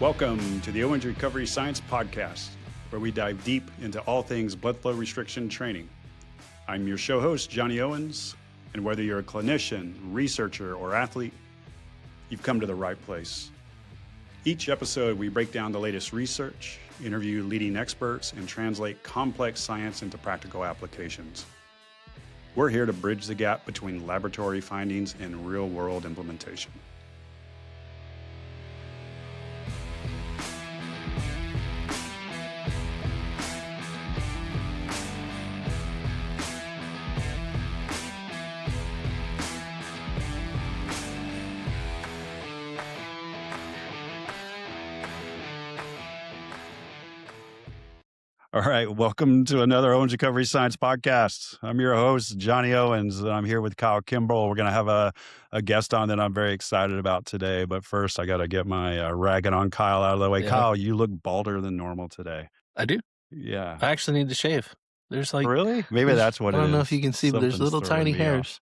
Welcome to the Owens Recovery Science Podcast, where we dive deep into all things blood flow restriction training. I'm your show host, Johnny Owens, and whether you're a clinician, researcher, or athlete, you've come to the right place. Each episode, we break down the latest research, interview leading experts, and translate complex science into practical applications. We're here to bridge the gap between laboratory findings and real-world implementation. All right, welcome to another Owens Recovery Science Podcast. I'm your host, Johnny Owens, and I'm here with Kyle Kimbrell. We're going to have a guest on that I'm very excited about today. But first, I got to get my ragging on Kyle out of the way. Yeah. Kyle, you look balder than normal today. I do? Yeah. I actually need to shave. There's like... Really? Maybe that's what it is. I don't know if you can see, but there's little tiny hairs.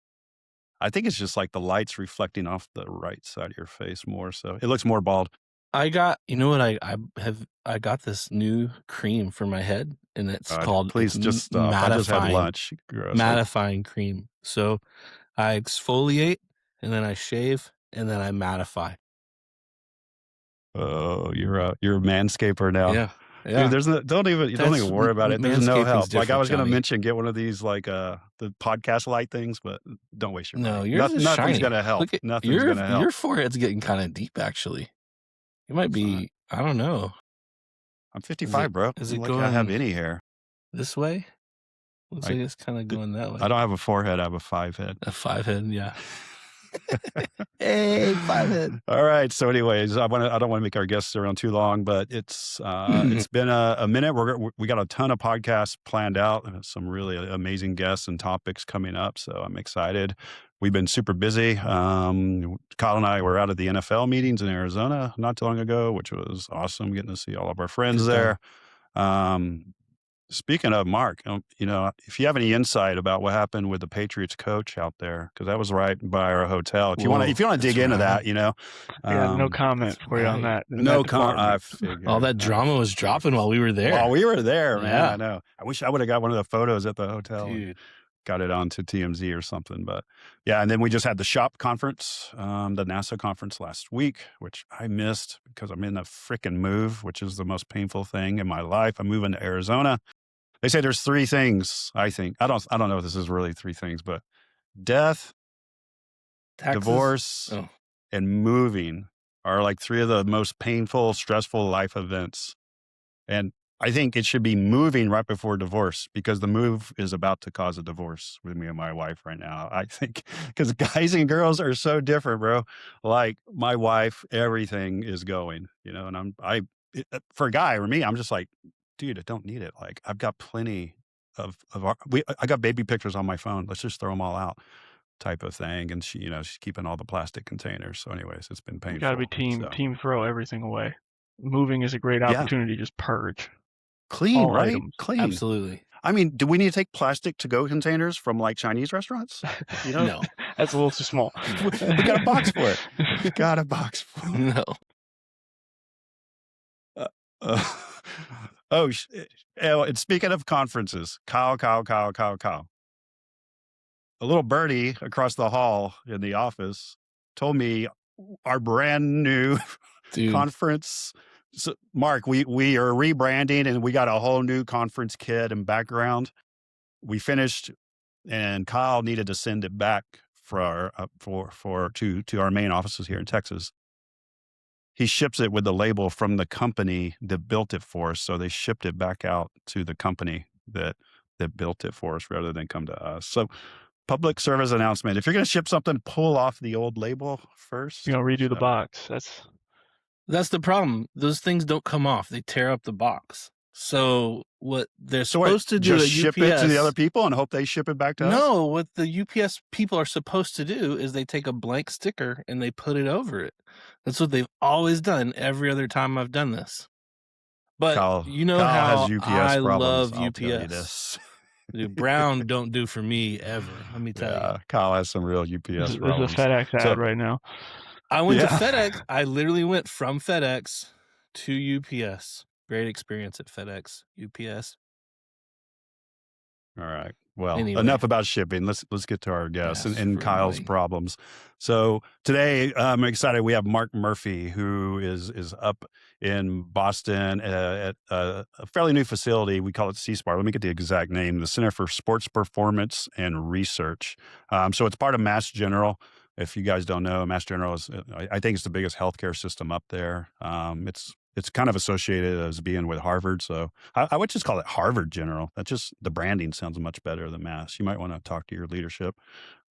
I think it's just like the light's reflecting off the right side of your face more, so it looks more bald. I got, you know what, I got this new cream for my head, and it's called Please just stop. I just had lunch. Mattifying cream. So I exfoliate, and then I shave, and then I mattify. Oh, you're a manscaper now. Yeah. Yeah. Dude, don't even worry about it. There's no help. Like I was going to mention, get one of these like the podcast light things, but don't waste your money. Nothing's going to help. Nothing's going to help. Your forehead's getting kind of deep, actually. You might be, I don't know. I'm 55, bro. Is it like going I have any hair? This way? Looks like it's kind of going that way. I don't have a forehead. I have a five head. A five head, yeah. Hey, five head. All right. So anyways, I don't want to make our guests around too long, but it's been a minute. We got a ton of podcasts planned out, some really amazing guests and topics coming up. So I'm excited. We've been super busy. Kyle and I were out at the NFL meetings in Arizona not too long ago, which was awesome, getting to see all of our friends there. Speaking of Mark, if you have any insight about what happened with the Patriots coach out there, because that was right by our hotel. If you want to dig into that, no comment for you on that. No comment. All that drama was dropping while we were there. While we were there, man. Yeah. I know. I wish I would have got one of the photos at the hotel. Dude. Got it onto TMZ or something, but yeah. And then we just had the SHOP conference, the NASA conference last week, which I missed because I'm in the freaking move, which is the most painful thing in my life. I'm moving to Arizona. They say there's three things. I think I don't know if this is really three things, but death, taxes, divorce, and moving are like three of the most painful, stressful life events. And I think it should be moving right before divorce because the move is about to cause a divorce with me and my wife right now. I think because guys and girls are so different, bro. Like my wife, everything is going, and for a guy or me, I'm just like, dude, I don't need it. Like I've got plenty I got baby pictures on my phone. Let's just throw them all out type of thing. And she's keeping all the plastic containers. So anyways, it's been painful. You gotta be team throw everything away. Moving is a great opportunity to just purge. Clean, all right? Items. Clean. Absolutely. I mean, do we need to take plastic to-go containers from like Chinese restaurants? No. That's a little too small. We got a box for it. We got a box for it. No. And speaking of conferences, Kyle. A little birdie across the hall in the office told me our brand new conference. So, Mark, we are rebranding and we got a whole new conference kit and background. We finished, and Kyle needed to send it back to our main offices here in Texas. He ships it with the label from the company that built it for us. So they shipped it back out to the company that built it for us rather than come to us. So public service announcement. If you're going to ship something, pull off the old label first. Redo the box. That's the problem. Those things don't come off. They tear up the box. So what they're supposed to do just at ship UPS, it to the other people and hope they ship it back to us? No, what the UPS people are supposed to do is they take a blank sticker and they put it over it. That's what they've always done every other time I've done this. But Kyle how has UPS I problems. love I'll tell you UPS. this. Dude, Brown don't do for me ever. Let me tell you. Kyle has some real UPS This problems. is a FedEx ad right now. I went to FedEx. I literally went from FedEx to UPS. Great experience at FedEx, UPS. All right. Well, Anyway. enough about shipping. Let's get to our guests and Kyle's annoying. problems. So today I'm excited. We have Mark Murphy, who is up in Boston at a fairly new facility. We call it C-Spar. Let me get the exact name: the Center for Sports Performance and Research. So it's part of Mass General. If you guys don't know, Mass General is, I think it's the biggest healthcare system up there. It's kind of associated as being with Harvard. So I would just call it Harvard General. That's just, the branding sounds much better than Mass. You might want to talk to your leadership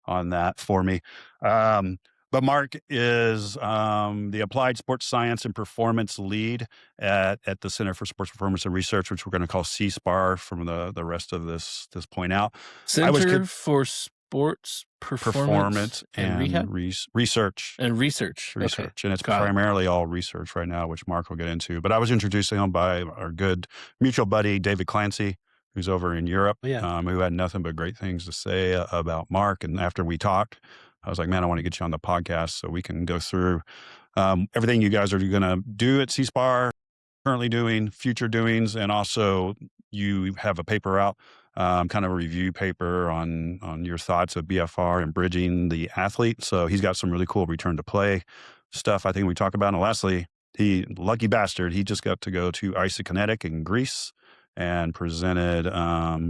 on that for me. But Mark is the Applied Sports Science and Performance Lead at the Center for Sports Performance and Research, which we're going to call C-Spar from the rest of this point out. Center for Sports Performance and Rehab? Research. And Research. Okay. And it's primarily all research right now, which Mark will get into. But I was introduced to him by our good mutual buddy, David Clancy, who's over in Europe, who had nothing but great things to say about Mark. And after we talked, I was like, man, I want to get you on the podcast so we can go through everything you guys are going to do at C-Spar, currently doing, future doings, and also you have a paper out, kind of a review paper on your thoughts of BFR and bridging the athlete. So he's got some really cool return to play stuff I think we talk about. And lastly, lucky bastard, he just got to go to Isokinetic in Greece and presented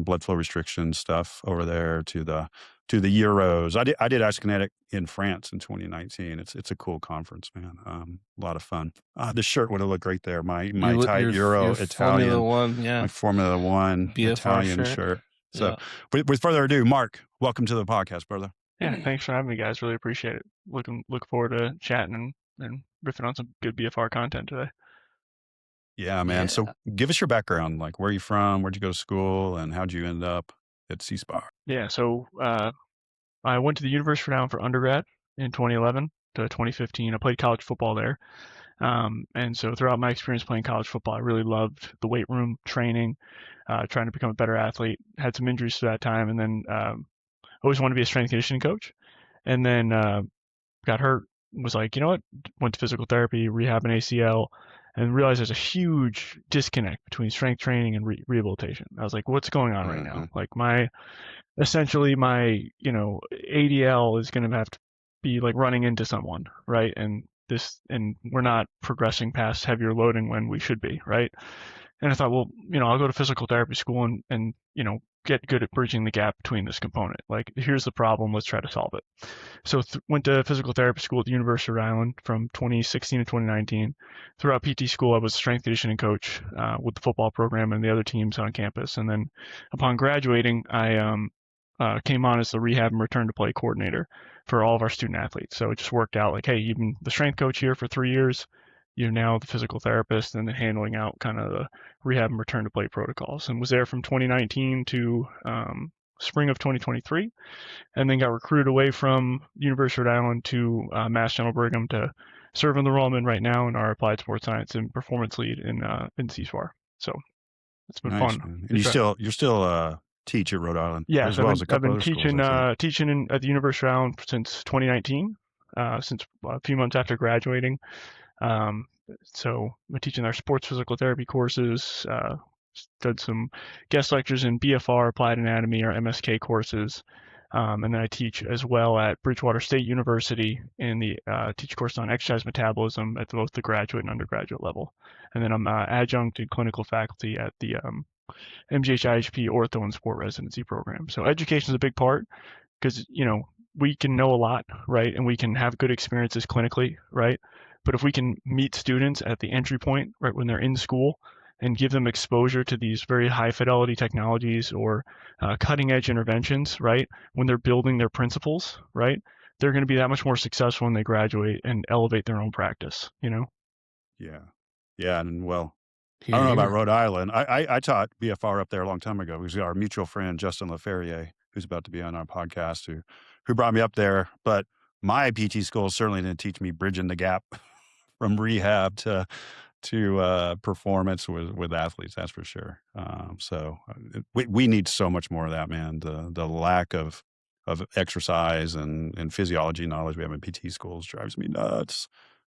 blood flow restriction stuff over there to the Euros. I did Isokinetic in France in 2019. It's a cool conference, man. A lot of fun. This shirt would have looked great there. My tight Euro your Italian Formula One, my Formula One BFR Italian shirt. So with further ado, Mark, welcome to the podcast, brother. Yeah, thanks for having me, guys. Really appreciate it. Look forward to chatting and riffing on some good BFR content today. Yeah, man. Yeah. So give us your background. Like, where are you from? Where'd you go to school? And how'd you end up at C-Spar? Yeah, so I went to the University of Rhode Island for undergrad in 2011 to 2015. I played college football there. And so throughout my experience playing college football, I really loved the weight room training, trying to become a better athlete. Had some injuries to that time, and then always wanted to be a strength conditioning coach. And then got hurt, was like, you know what? Went to physical therapy, rehab, and ACL, and realized there's a huge disconnect between strength training and rehabilitation. I was like, what's going on right now? Like essentially my, ADL is going to have to be like running into someone, right? And we're not progressing past heavier loading when we should be, right? And I thought, well, I'll go to physical therapy school and get good at bridging the gap between this component. Like, here's the problem, let's try to solve it. So went to physical therapy school at the University of Rhode Island from 2016 to 2019. Throughout PT school, I was a strength conditioning coach with the football program and the other teams on campus. And then upon graduating, I came on as the rehab and return to play coordinator for all of our student athletes. So it just worked out like, hey, you've been the strength coach here for 3 years. You're now the physical therapist and then handling out kind of the rehab and return to play protocols, and was there from 2019 to spring of 2023, and then got recruited away from University of Rhode Island to Mass General Brigham to serve in the role I'm in right now in our Applied Sports Science and Performance Lead in C-Spar. So it's been fun. Man. And you're still teach at Rhode Island. Yeah, as so well I've been teaching at the University of Rhode Island since 2019, since a few months after graduating. So I'm teaching our sports physical therapy courses, did some guest lectures in BFR, Applied Anatomy, or MSK courses. And then I teach as well at Bridgewater State University in the teach course on exercise metabolism at both the graduate and undergraduate level. And then I'm adjunct and clinical faculty at the MGH-IHP Ortho and Sport Residency Program. So education is a big part because, we can know a lot, right? And we can have good experiences clinically, right? But if we can meet students at the entry point, right, when they're in school, and give them exposure to these very high fidelity technologies or cutting edge interventions, right, when they're building their principles, right, they're going to be that much more successful when they graduate and elevate their own practice, Yeah. And well, I don't know about Rhode Island. I taught BFR up there a long time ago. We got our mutual friend, Justin LaFerrier, who's about to be on our podcast, who brought me up there. But my PT school certainly didn't teach me bridging the gap from rehab to performance with athletes. That's for sure. So we need so much more of that, man. The lack of exercise and physiology knowledge we have in PT schools drives me nuts.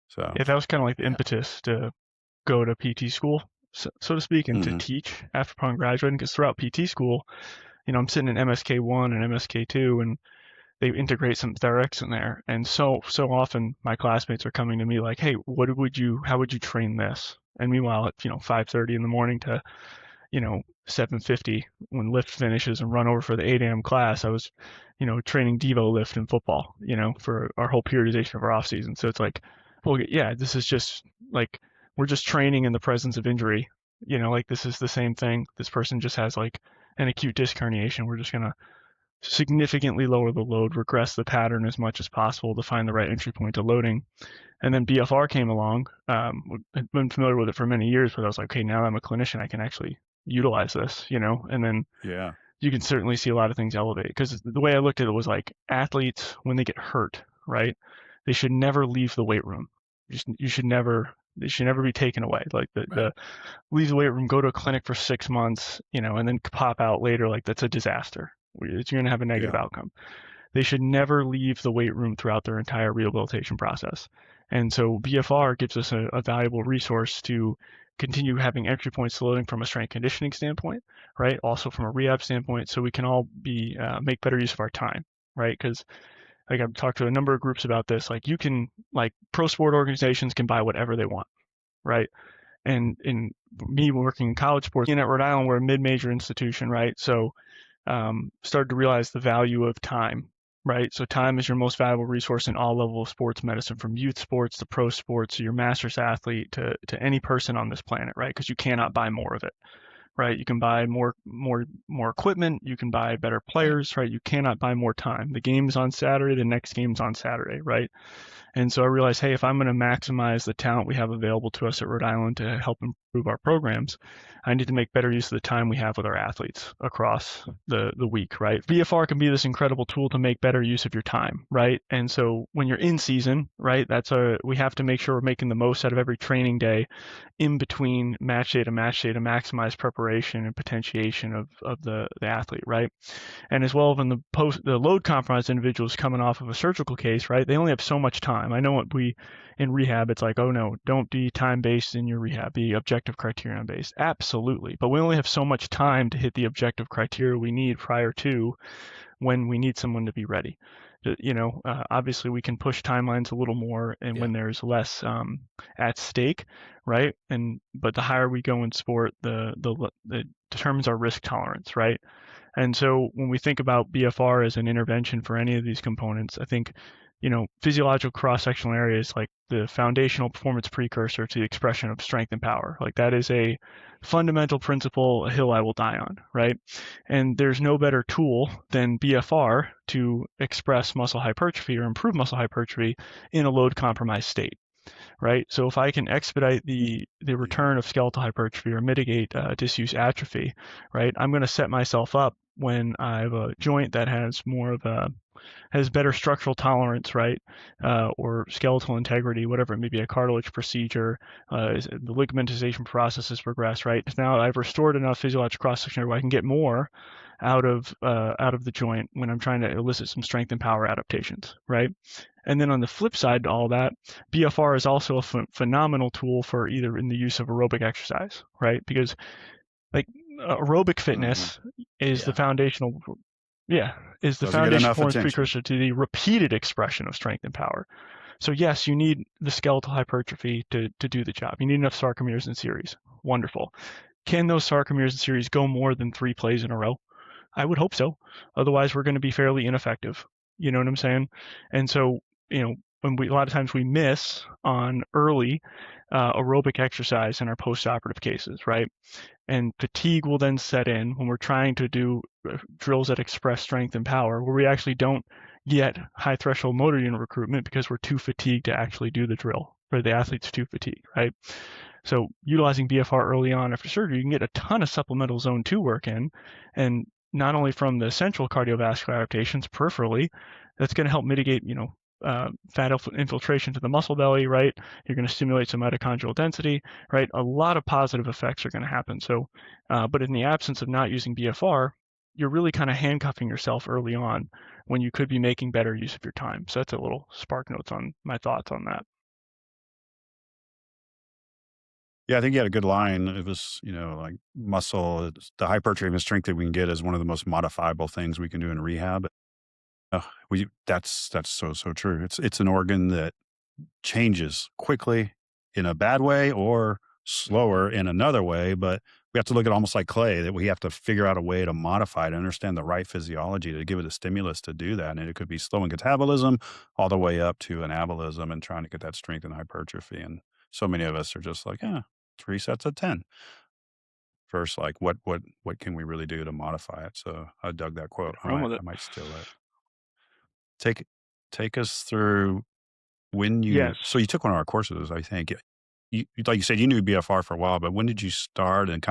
So yeah, that was kind of like the impetus to go to PT school, so to speak, and to teach after upon graduating. Because throughout PT school, I'm sitting in MSK1 and MSK2, and they integrate some TheraX in there. And so often my classmates are coming to me like, hey, how would you train this? And meanwhile, at 5:30 in the morning to 7:50 when lift finishes and run over for the 8 a.m. class, I was training Devo lift in football, for our whole periodization of our off season. So it's like, well, yeah, this is just like we're just training in the presence of injury. Like this is the same thing. This person just has like an acute disc herniation. We're just gonna significantly lower the load, regress the pattern as much as possible to find the right entry point to loading. And then BFR came along. I'd been familiar with it for many years, but I was like, okay, now I'm a clinician, I can actually utilize this, and then you can certainly see a lot of things elevate. Because the way I looked at it was like athletes, when they get hurt, right, they should never leave the weight room. They should never be taken away. Like the leave the weight room, go to a clinic for 6 months, and then pop out later. Like that's a disaster. You're going to have a negative outcome. They should never leave the weight room throughout their entire rehabilitation process. And so BFR gives us a valuable resource to continue having entry points to loading from a strength conditioning standpoint, right? Also from a rehab standpoint, so we can all make better use of our time, right? Because like I've talked to a number of groups about this, like you can, like pro sport organizations can buy whatever they want, right? And in me working in college sports, at Rhode Island, we're a mid-major institution, right? So started to realize the value of time, right? So time is your most valuable resource in all levels of sports medicine, from youth sports to pro sports to your master's athlete to any person on this planet, right? Because you cannot buy more of it, right? You can buy more equipment, you can buy better players, right? You cannot buy more time. The game's on Saturday, the next game's on Saturday, right? And so I realized, hey, if I'm going to maximize the talent we have available to us at Rhode Island to help improve our programs, I need to make better use of the time we have with our athletes across the week, right? BFR can be this incredible tool to make better use of your time, right? And so when you're in season, right, we have to make sure we're making the most out of every training day in between match day to maximize preparation and potentiation of the athlete, right? And as well, when the load compromised individuals coming off of a surgical case, right? They only have so much time. I know what in rehab, it's like, oh no, don't be time based in your rehab, be objective criterion based. Absolutely. But we only have so much time to hit the objective criteria we need prior to when we need someone to be ready. Obviously we can push timelines a little more and when there's less at stake, right? But the higher we go in sport, the determines our risk tolerance, right? And so when we think about BFR as an intervention for any of these components, I think, physiological cross-sectional areas like the foundational performance precursor to the expression of strength and power. Like that is a fundamental principle, a hill I will die on, right? And there's no better tool than BFR to express muscle hypertrophy or improve muscle hypertrophy in a load compromised state. Right. So if I can expedite the return of skeletal hypertrophy or mitigate disuse atrophy, right, I'm going to set myself up when I have a joint that has has better structural tolerance, right, or skeletal integrity, whatever it may be, a cartilage procedure, the ligamentization process has progressed, right. Now I've restored enough physiological cross-section where I can get more out of the joint when I'm trying to elicit some strength and power adaptations, right? And then on the flip side to all that, BFR is also a phenomenal tool for either in the use of aerobic exercise, right? Because like aerobic fitness is the foundational, is the foundational performance precursor to the repeated expression of strength and power. So yes, you need the skeletal hypertrophy to do the job. You need enough sarcomeres in series. Wonderful. Can those sarcomeres in series go more than 3 plays in a row? I would hope so. Otherwise, we're going to be fairly ineffective. You know what I'm saying? And so, when a lot of times we miss on early aerobic exercise in our post-operative cases, right? And fatigue will then set in when we're trying to do drills that express strength and power, where we actually don't get high threshold motor unit recruitment because we're too fatigued to actually do the drill, or the athlete's too fatigued, right? So utilizing BFR early on after surgery, you can get a ton of supplemental zone 2 work in, and not only from the central cardiovascular adaptations peripherally, that's going to help mitigate, fat infiltration to the muscle belly, right? You're going to stimulate some mitochondrial density, right? A lot of positive effects are going to happen. So, but in the absence of not using BFR, you're really kind of handcuffing yourself early on when you could be making better use of your time. So that's a little spark notes on my thoughts on that. Yeah, I think you had a good line. It was, like muscle, the hypertrophy and strength that we can get is one of the most modifiable things we can do in rehab. That's so true. It's an organ that changes quickly in a bad way or slower in another way, but we have to look at almost like clay, that we have to figure out a way to modify it, understand the right physiology to give it a stimulus to do that. And it could be slowing catabolism all the way up to anabolism and trying to get that strength and hypertrophy. And so many of us are just like, 3 sets of 10 versus like, what can we really do to modify it? So I dug that quote. Run with I it. might steal it. Take us through when Yes. so you took one of our courses, I think. Like you said, you knew BFR for a while, but when did you start and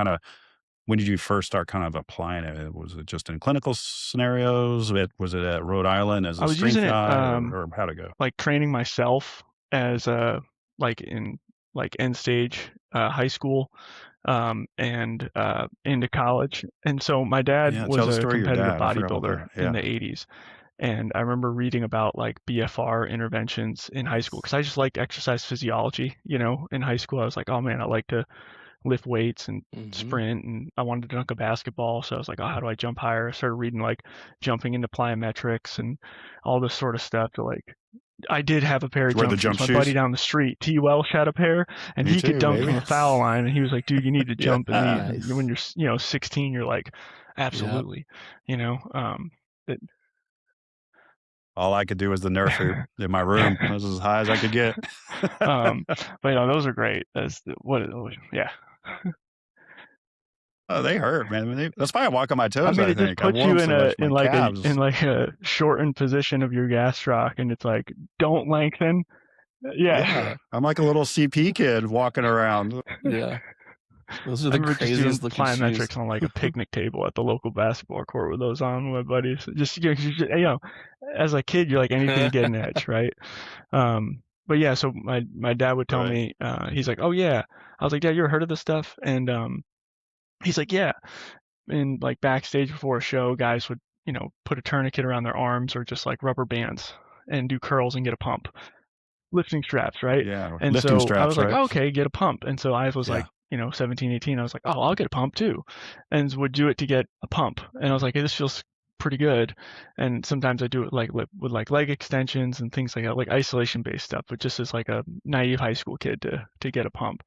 when did you first start kind of applying it? Was it just in clinical scenarios? Was it at Rhode Island as I a was strength using it guy or how'd it go? like training myself as in like end stage high school and into college. And so my dad Yeah, was tell the a story of your competitive dad. I forgot about bodybuilder that. in Yeah. the 80s. And I remember reading about like BFR interventions in high school because I just liked exercise physiology. In high school, I was like, oh man, I like to lift weights and sprint, and I wanted to dunk a basketball. So I was like, oh, how do I jump higher? I started reading like jumping into plyometrics and all this sort of stuff to like I did have a pair Did of you wear the jump jump shoes. My buddy shoes? down the street, T. Welsh, had a pair, and Me he could too, dunk from baby. the foul line. And he was like, "Dude, you need to jump in these." Yeah. And when you're 16, you're like, "Absolutely," you know. It, All I could do was the Nerf hoop in my room. That was as high as I could get. but those are great. Yeah. Oh, they hurt, man. That's why I walk on my I toes, mean, I it just think. I puts wore you them in so much, my calves. a shortened position of your gastroc, and it's like, don't lengthen. Yeah. I'm like a little CP kid walking around. Yeah. Those are I the remember just doing craziest looking shoes. plyometrics on like a picnic table at the local basketball court with those on with my buddies. As a kid, you're like anything to get an edge, right? But yeah, so my dad would tell me, he's like, oh yeah. I was like, Dad, you ever heard of this stuff? And he's like, yeah. And like backstage before a show, guys would, put a tourniquet around their arms or just like rubber bands and do curls and get a pump. Lifting straps, right? Yeah, And lifting so I was straps, like, right? oh, okay, get a pump. And so I was Yeah. like, 17, 18. I was like, oh, I'll get a pump too. And would do it to get a pump. And I was like, hey, this feels pretty good. And sometimes I do it like with like leg extensions and things like that, like isolation based stuff, but just as like a naive high school kid to get a pump.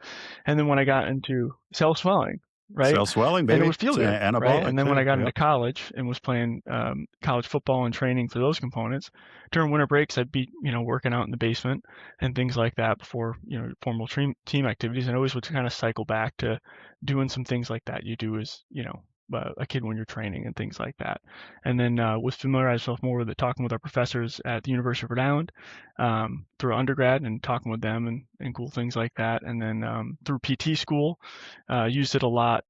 And then when I got into cell swelling, right? Cell swelling, baby. And it would feel It's good, right? anabolic And then when too. I got into Yep. college and was playing college football and training for those components, during winter breaks, I'd be, working out in the basement and things like that before, formal team activities, and always would kind of cycle back to doing some things like that you do as, a kid when you're training and things like that. And then was familiarized myself more with it, talking with our professors at the University of Rhode Island through undergrad and talking with them and cool things like that. And then through PT school, used it a lot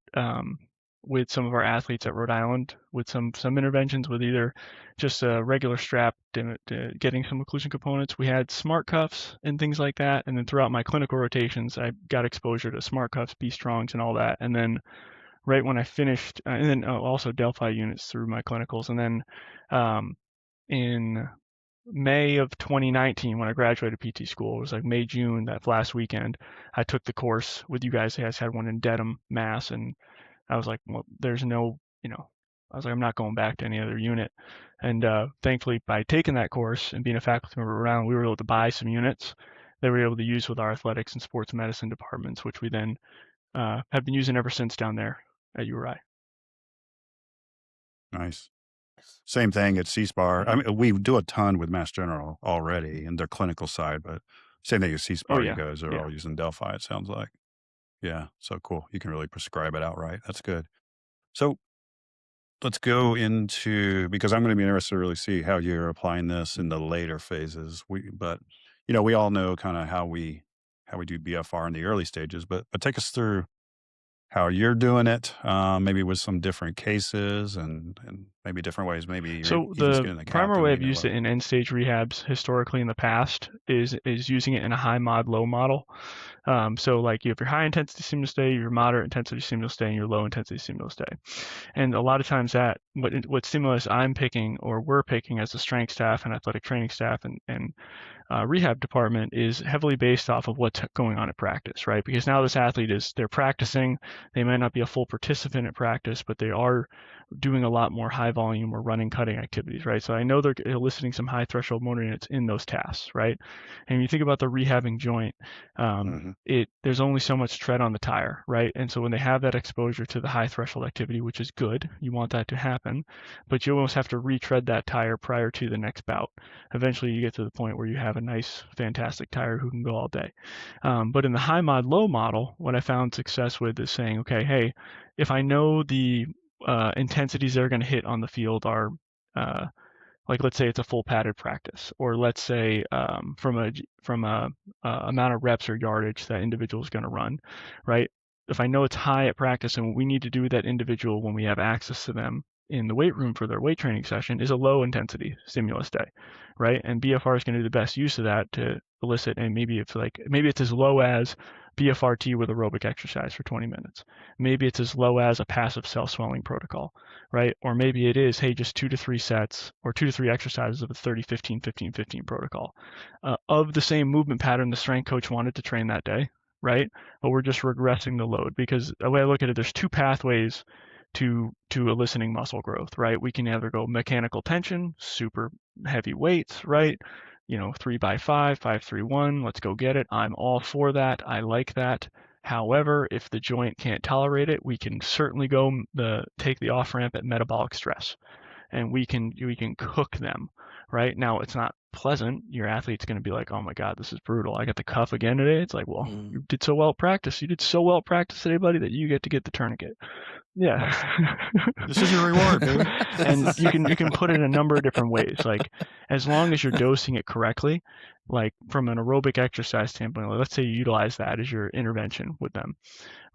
with some of our athletes at Rhode Island with some interventions with either just a regular strap to getting some occlusion components. We had smart cuffs and things like that. And then throughout my clinical rotations, I got exposure to smart cuffs, B-strongs, and all that. And then right when I finished, and then also Delphi units through my clinicals. And then in May of 2019, when I graduated PT school, it was like May, June, that last weekend, I took the course with you guys. You guys had one in Dedham, Mass. And I was like, well, there's no, I was like, I'm not going back to any other unit. And thankfully, by taking that course and being a faculty member around, we were able to buy some units that we were able to use with our athletics and sports medicine departments, which we then have been using ever since down there at URI. Nice. Same thing at C-Spar. I mean, we do a ton with Mass General already in their clinical side, but same thing as C-Spar. You guys are all using Delphi, it sounds like. Yeah, so cool. You can really prescribe it outright. That's good. So let's go into, because I'm going to be interested to really see how you're applying this in the later phases. But we all know kind of how we do BFR in the early stages, but take us through how you're doing it, maybe with some different cases and maybe different ways. Maybe So even skinning the the cat. primary way I've used it in end stage rehabs historically in the past is using it in a high mod low model. So like you have your high intensity stimulus stay, your moderate intensity stimulus stay, and your low intensity stimulus stay. And a lot of times that what stimulus I'm picking or we're picking as a strength staff and athletic training staff and rehab department is heavily based off of what's going on at practice, right? Because now this athlete they're practicing. They might not be a full participant at practice, but they are doing a lot more high volume or running, cutting activities, right? So I know they're eliciting some high threshold motor units in those tasks, right? And you think about the rehabbing joint, there's only so much tread on the tire, right? And so when they have that exposure to the high threshold activity, which is good, you want that to happen, but you almost have to retread that tire prior to the next bout. Eventually you get to the point where you have a nice, fantastic tire who can go all day. But in the high mod, low model, what I found success with is saying, okay, hey, if I know the intensities they're going to hit on the field are like, let's say it's a full padded practice, or let's say from a amount of reps or yardage that individual is going to run, right? If I know it's high at practice and what we need to do with that individual when we have access to them in the weight room for their weight training session is a low intensity stimulus day, right? And BFR is going to do the best use of that to elicit, and maybe it's as low as BFRT with aerobic exercise for 20 minutes. Maybe it's as low as a passive cell swelling protocol, right? Or maybe it is, hey, just 2 to 3 sets or 2 to 3 exercises of a 30-15-15-15 protocol of the same movement pattern the strength coach wanted to train that day, right? But we're just regressing the load, because the way I look at it, there's 2 pathways to eliciting muscle growth, right? We can either go mechanical tension, super heavy weights, right? 3x5, 5-3-1, let's go get it. I'm all for that. I like that. However, if the joint can't tolerate it, we can certainly go take the off ramp at metabolic stress, and we can cook them, right? Now, it's not pleasant. Your athlete's going to be like, oh my God, this is brutal. I got the cuff again today. It's like, well, you did so well at practice. You did so well at practice today, buddy, that you get to get the tourniquet. Yeah. This is your reward, dude. And you can put it in a number of different ways. Like, as long as you're dosing it correctly, like from an aerobic exercise standpoint, let's say you utilize that as your intervention with them,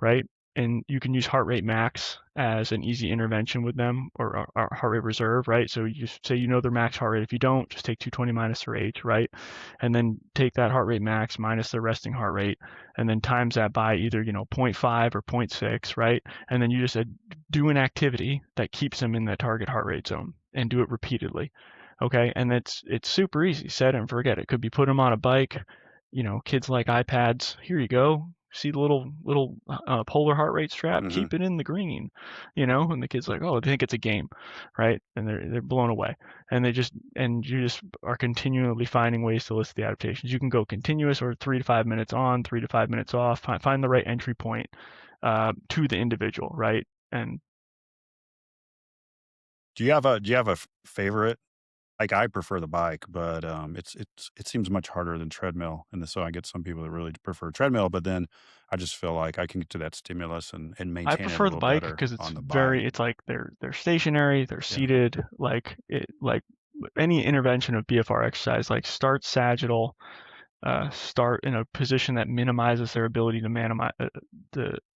right? And you can use heart rate max as an easy intervention with them, or heart rate reserve, right? So you say their max heart rate. If you don't, just take 220 minus their age, right? And then take that heart rate max minus their resting heart rate, and then times that by either 0.5 or 0.6, right? And then you just do an activity that keeps them in that target heart rate zone, and do it repeatedly. Okay, and it's super easy. Set and forget. It could be put them on a bike. Kids like iPads. Here you go. See the little polar heart rate strap? Keep it in the green, and the kid's like, oh, they think it's a game, right? And they're blown away. And you just are continually finding ways to elicit the adaptations. You can go continuous, or 3 to 5 minutes on, 3 to 5 minutes off. Find the right entry point to the individual, right? And do you have a favorite? Like, I prefer the bike, but it seems much harder than treadmill, and so I get some people that really prefer treadmill. But then I just feel like I can get to that stimulus and maintain I it a prefer the little bike better because it's on the very, bike. it's like they're stationary, they're seated, like any intervention of BFR exercise, like start sagittal, start in a position that minimizes their ability to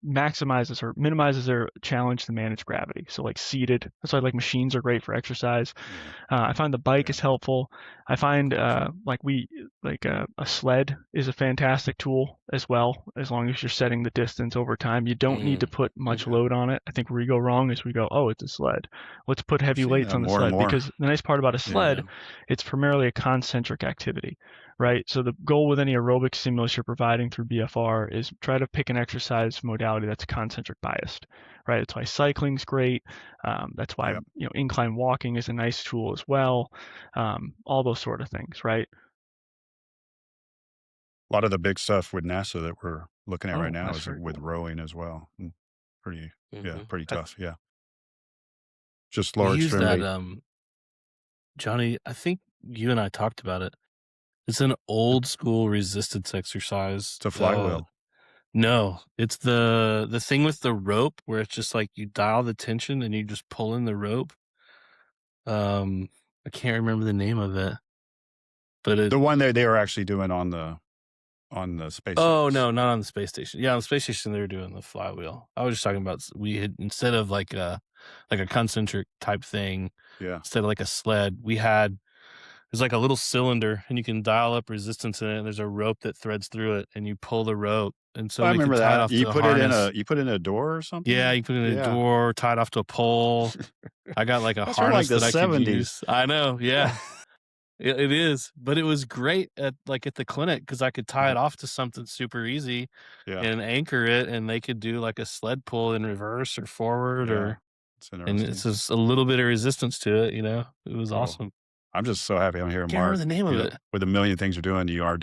minimizes their challenge to manage gravity. So like seated. That's why like machines are great for exercise. I find the bike is helpful. I find a sled is a fantastic tool as well, as long as you're setting the distance over time. You don't need to put much load on it. I think where we go wrong is we go, oh, it's a sled. Let's put heavy weights on the sled, because the nice part about a sled, it's primarily a concentric activity. Right. So the goal with any aerobic stimulus you're providing through BFR is try to pick an exercise modality that's concentric biased. Right. That's why cycling's great. That's why incline walking is a nice tool as well. All those sort of things. Right. A lot of the big stuff with NASA that we're looking at right now is with cool. rowing as well. Pretty tough. Yeah. Just lower We use extremity. that, Johnny. I think you and I talked about it. It's an old school resistance exercise. It's a flywheel. No, it's the thing with the rope where it's just like you dial the tension and you just pull in the rope. I can't remember the name of it, but the one they were actually doing on the space. Oh no, not on the space station. Yeah, on the space station they were doing the flywheel. I was just talking about, we had, instead of like a concentric type thing, instead of like a sled, we had, there's like a little cylinder and you can dial up resistance in it, and there's a rope that threads through it and you pull the rope. And so I we remember could tie it that. off You to put a it harness. you put it in a door or something? Yeah, you put it in a door, tied off to a pole. I got like a That's from harness like the that I could 70s. use. I know, yeah. It is, but it was great at the clinic because I could tie it off to something super easy and anchor it, and they could do like a sled pull in reverse or forward and it's just a little bit of resistance to it, It was awesome. I'm just so happy I'm here, Can't Mark. remember the name of it. With a million things you're doing, you are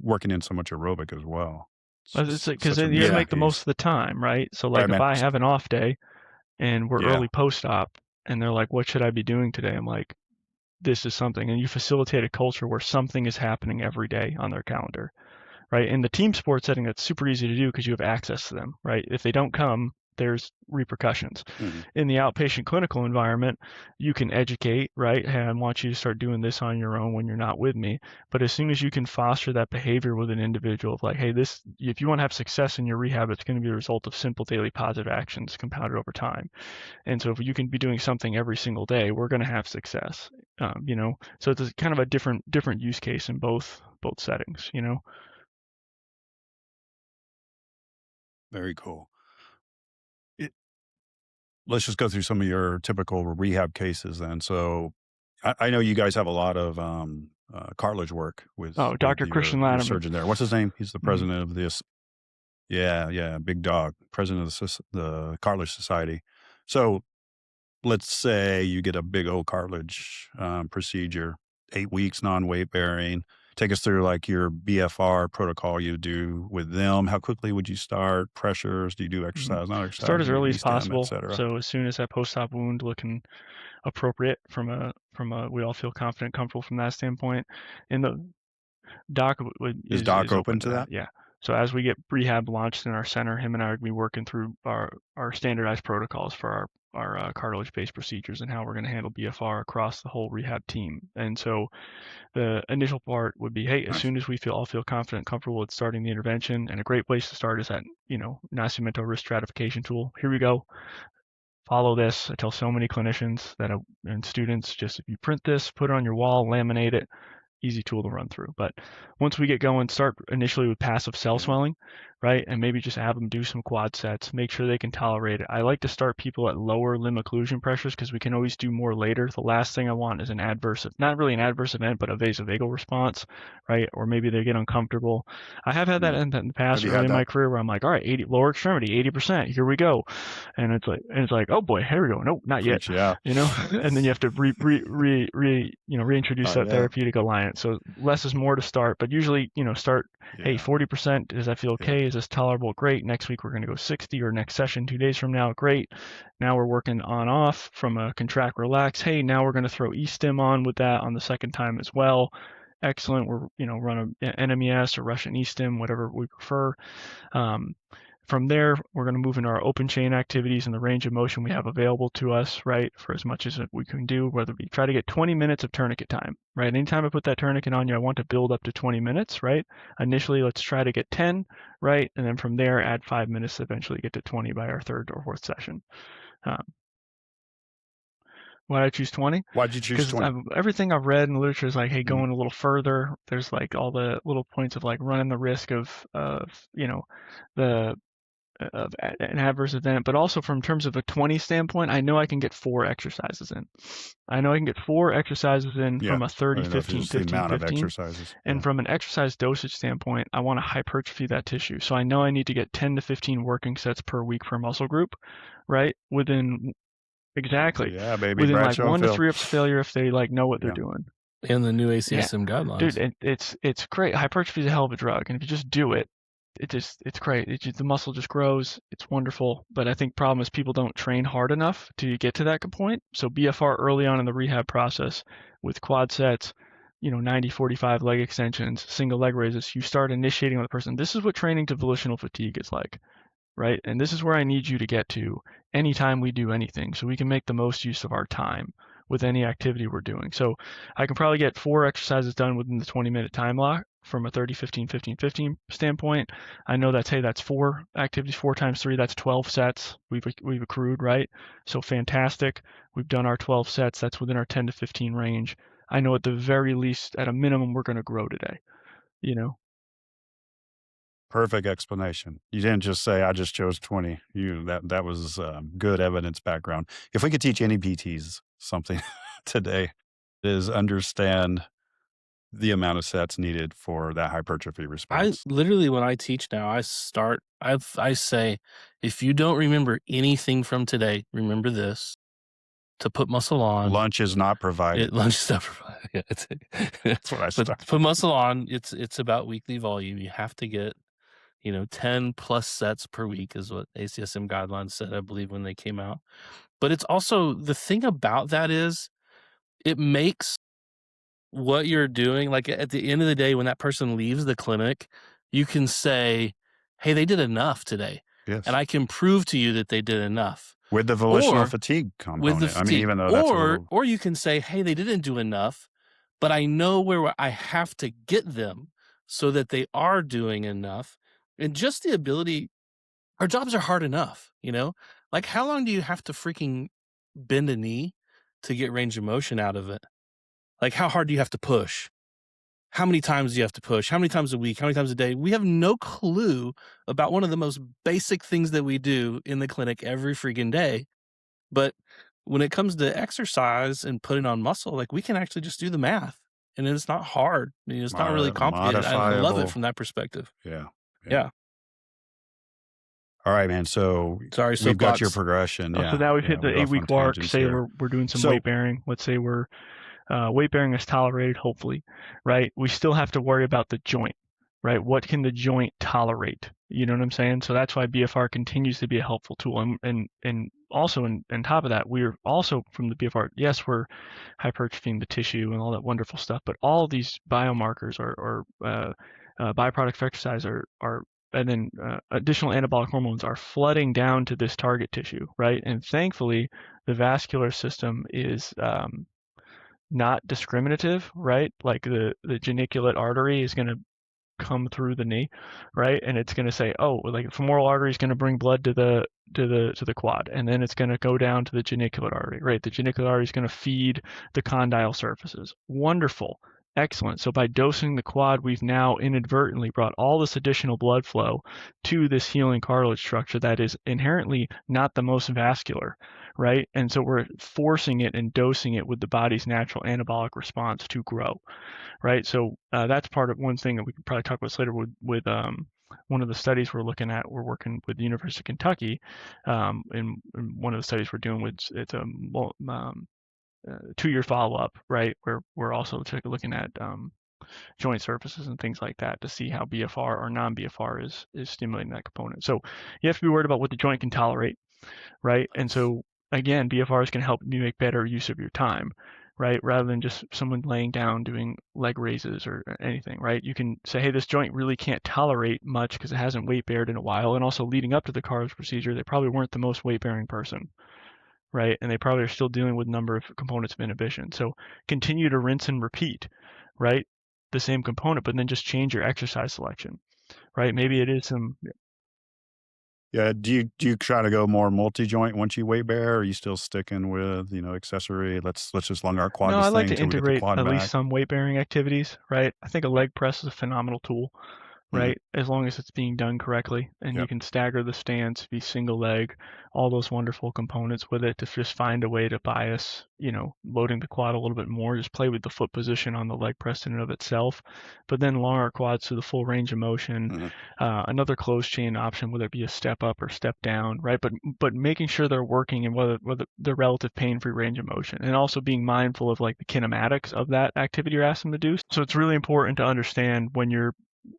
working in so much aerobic as well. It's because you gotta make the most of the time, right? So like if I have an off day and we're early post-op and they're like, what should I be doing today? I'm like, this is something. And you facilitate a culture where something is happening every day on their calendar, right? In the team sport setting, that's super easy to do because you have access to them, right? If they don't come, there's repercussions. In the outpatient clinical environment, you can educate, right? Hey, I want you to start doing this on your own when you're not with me. But as soon as you can foster that behavior with an individual of like, hey, if you want to have success in your rehab, it's going to be a result of simple daily positive actions compounded over time. And so if you can be doing something every single day, we're going to have success. So it's kind of a different use case in both settings. Very cool. Let's just go through some of your typical rehab cases then. So I know you guys have a lot of cartilage work with Dr. Christian your Latimer, surgeon there. What's his name? He's the president of this. Yeah, big dog, president of the Cartilage Society. So let's say you get a big old cartilage procedure, 8 weeks, non-weight bearing. Take us through like your BFR protocol you do with them. How quickly would you start? Pressures? Do you do exercise, not exercise? Start as early as possible. So as soon as that post-op wound looking appropriate from a we all feel confident, comfortable from that standpoint. And the doc is open to that? Yeah. So as we get rehab launched in our center, him and I are going to be working through our standardized protocols for our cartilage-based procedures and how we're going to handle BFR across the whole rehab team. And so the initial part would be, hey, as soon as we all feel confident, comfortable with starting the intervention, and a great place to start is that, Nascimento risk stratification tool. Here we go. Follow this. I tell so many clinicians and students, just if you print this, put it on your wall, laminate it, easy tool to run through. But once we get going, start initially with passive cell swelling, right? And maybe just have them do some quad sets, make sure they can tolerate it. I like to start people at lower limb occlusion pressures because we can always do more later. The last thing I want is not really an adverse event, but a vasovagal response, right? Or maybe they get uncomfortable. I have had that in the past early in my career where I'm like, all right, lower extremity, 80%, here we go. And it's like, oh boy, here we go. Nope, not yet. And then you have to reintroduce that therapeutic alliance. So less is more to start, but usually, start, hey, 40%, does that feel okay? Is this tolerable? Great. Next week, we're going to go 60, or next session, 2 days from now. Great. Now we're working on off from a contract relax. Hey, now we're going to throw E-stim on with that on the second time as well. Excellent. We're, run a NMES or Russian E-stim, whatever we prefer. From there, we're going to move into our open chain activities and the range of motion we have available to us, right, for as much as we can do, whether we try to get 20 minutes of tourniquet time, right? Anytime I put that tourniquet on you, I want to build up to 20 minutes, right? Initially, let's try to get 10, right? And then from there, add 5 minutes to eventually get to 20 by our third or fourth session. Why did I choose 20? Why'd you choose 20? Everything I've read in the literature is like, hey, going a little further. There's like all the little points of like running the risk of an adverse event, but also from terms of a 20 standpoint, I know I can get 4 exercises in. From a 30, 15, 15, 15. And from an exercise dosage standpoint, I want to hypertrophy that tissue. So I know I need to get 10 to 15 working sets per week per muscle group, right? Exactly. Yeah, baby. Within like 1 to 3 reps of failure if they like know what they're doing. And the new ACSM guidelines. Dude, it's great. Hypertrophy is a hell of a drug. And if you just do it, it's great. The muscle just grows. It's wonderful. But I think problem is people don't train hard enough to get to that point. So BFR early on in the rehab process with quad sets, 90-45 leg extensions, single leg raises, you start initiating with the person. This is what training to volitional fatigue is like, right? And this is where I need you to get to anytime we do anything so we can make the most use of our time with any activity we're doing. So I can probably get 4 exercises done within the 20-minute time lock from a 30, 15, 15, 15 standpoint. I know that's 4 activities, 4 times 3, that's 12 sets we've accrued, right? So fantastic. We've done our 12 sets. That's within our 10 to 15 range. I know at the very least, at a minimum, we're going to grow today, Perfect explanation. You didn't just say, I just chose 20. That was good evidence background. If we could teach any PTs something today, is understand the amount of sets needed for that hypertrophy response. Literally, when I teach now, I say, if you don't remember anything from today, remember this: to put muscle on. Lunch is not provided. Lunch is not provided. Yeah, that's what I start. But to put muscle on, it's about weekly volume. You have to get 10 plus sets per week is what ACSM guidelines said, I believe, when they came out. But it's also, the thing about that is it makes what you're doing, like at the end of the day, when that person leaves the clinic, you can say, hey, they did enough today. Yes. And I can prove to you that they did enough. With the volitional fatigue component. With the fatigue. I mean, even though that's or you can say, hey, they didn't do enough, but I know where I have to get them so that they are doing enough. And just the ability, our jobs are hard enough, Like, how long do you have to freaking bend a knee to get range of motion out of it? Like, how hard do you have to push? How many times do you have to push? How many times a week? How many times a day? We have no clue about one of the most basic things that we do in the clinic every freaking day. But when it comes to exercise and putting on muscle, like, we can actually just do the math. And it's not hard. It's not really complicated. I love it from that perspective. Yeah. All right, man. So we've got your progression. So now we've hit the 8-week mark. Say we're doing some weight bearing. Let's say we're weight bearing is tolerated, hopefully, right? We still have to worry about the joint, right? What can the joint tolerate? You know what I'm saying? So that's why BFR continues to be a helpful tool. And also, on top of that, we're also from the BFR, yes, we're hypertrophying the tissue and all that wonderful stuff, but all these biomarkers or byproducts of exercise and then additional anabolic hormones are flooding down to this target tissue, right? And thankfully, the vascular system is not discriminative, right? Like the geniculate artery is going to come through the knee, right? And it's going to say, oh, like the femoral artery is going to bring blood to the quad, and then it's going to go down to the geniculate artery, right? The geniculate artery is going to feed the condyle surfaces. Wonderful. Excellent. So by dosing the quad, we've now inadvertently brought all this additional blood flow to this healing cartilage structure that is inherently not the most vascular, right? And so we're forcing it and dosing it with the body's natural anabolic response to grow, right? So that's part of one thing that we can probably talk about later with one of the studies we're looking at. We're working with the University of Kentucky, and one of the studies we're doing with it's a 2-year follow-up, right? Where we're also looking at joint surfaces and things like that to see how BFR or non-BFR is stimulating that component. So you have to be worried about what the joint can tolerate, right? And so again, BFR is going to help you make better use of your time, right? Rather than just someone laying down doing leg raises or anything, right? You can say, hey, this joint really can't tolerate much because it hasn't weight bared in a while. And also leading up to the cartilage procedure, they probably weren't the most weight bearing person, right? And they probably are still dealing with a number of components of inhibition. So continue to rinse and repeat, right? The same component, but then just change your exercise selection, right? Maybe it is some. Yeah. Do you try to go more multi-joint once you weight bear? Or are you still sticking with, accessory? Let's just long our quad. No, I like to integrate at least some weight bearing activities, right? I think a leg press is a phenomenal tool, right? As long as it's being done correctly, and you can stagger the stance, be single leg, all those wonderful components with it to just find a way to bias, loading the quad a little bit more, just play with the foot position on the leg press in and of itself, but then long our quads to the full range of motion. Another closed chain option, whether it be a step up or step down, right? But making sure they're working and whether the relative pain-free range of motion, and also being mindful of like the kinematics of that activity you're asking them to do. So it's really important to understand when you're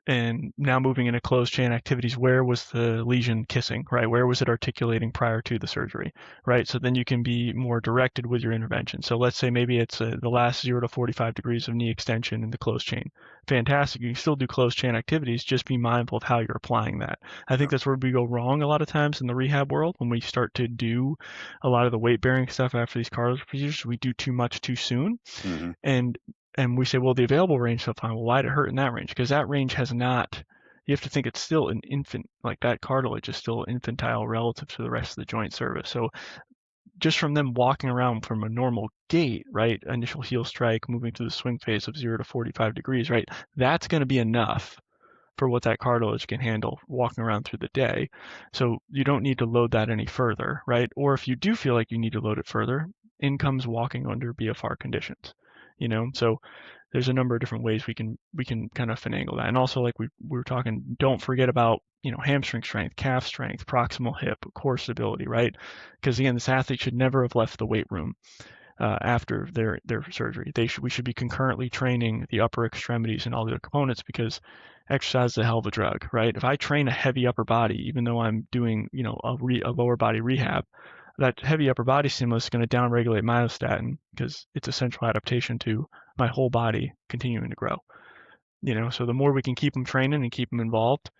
and now moving into closed chain activities, where was the lesion kissing, right? Where was it articulating prior to the surgery, right? So then you can be more directed with your intervention. So let's say maybe it's the last 0 to 45 degrees of knee extension in the closed chain. Fantastic. You can still do closed chain activities, just be mindful of how you're applying that. I think that's where we go wrong a lot of times in the rehab world. When we start to do a lot of the weight bearing stuff after these cartilage procedures, we do too much too soon. And we say, well, the available range is so fine. Well, why did it hurt in that range? Because that range has not, you have to think it's still an infant, like that cartilage is still infantile relative to the rest of the joint surface. So just from them walking around from a normal gait, right, initial heel strike, moving through the swing phase of 0 to 45 degrees, right, that's going to be enough for what that cartilage can handle walking around through the day. So you don't need to load that any further, right? Or if you do feel like you need to load it further, in comes walking under BFR conditions. So there's a number of different ways we can kind of finagle that. And also, like we were talking, don't forget about, hamstring strength, calf strength, proximal hip, core stability, right? Because again, this athlete should never have left the weight room after their surgery. We should be concurrently training the upper extremities and all the other components, because exercise is a hell of a drug, right? If I train a heavy upper body, even though I'm doing, a lower body rehab, that heavy upper body stimulus is going to downregulate myostatin, because it's a central adaptation to my whole body continuing to grow. So the more we can keep them training and keep them involved,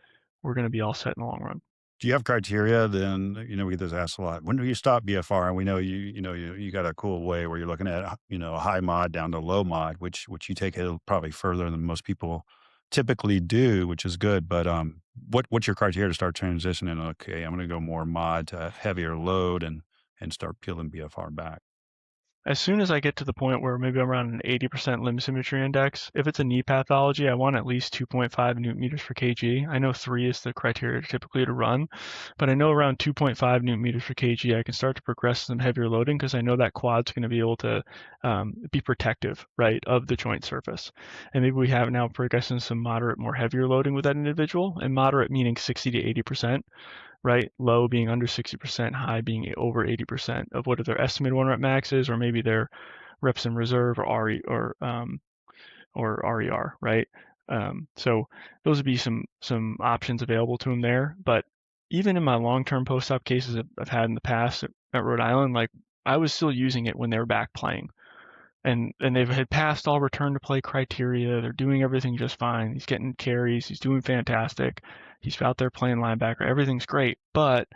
we're going to be all set in the long run. Do you have criteria then? We get this asked a lot. When do you stop BFR? And we know you got a cool way where you're looking at, high mod down to low mod, which you take it probably further than most people typically do, which is good. But what's your criteria to start transitioning? Okay, I'm going to go more mod to heavier load and start peeling BFR back. As soon as I get to the point where maybe I'm around an 80% limb symmetry index, if it's a knee pathology, I want at least 2.5 newton meters per kg. I know 3 is the criteria typically to run, but I know around 2.5 newton meters per kg, I can start to progress some heavier loading, because I know that quad's going to be able to be protective, right, of the joint surface. And maybe we have now progressing some moderate, more heavier loading with that individual, and moderate meaning 60 to 80%. Right? Low being under 60%, high being over 80% of what their estimated 1 rep max is, or maybe their reps in reserve or RER, right? So those would be some options available to them there. But even in my long-term post-op cases I've had in the past at Rhode Island, like I was still using it when they were back playing. And they've had passed all return to play criteria. They're doing everything just fine. He's getting carries. He's doing fantastic. He's out there playing linebacker. Everything's great. But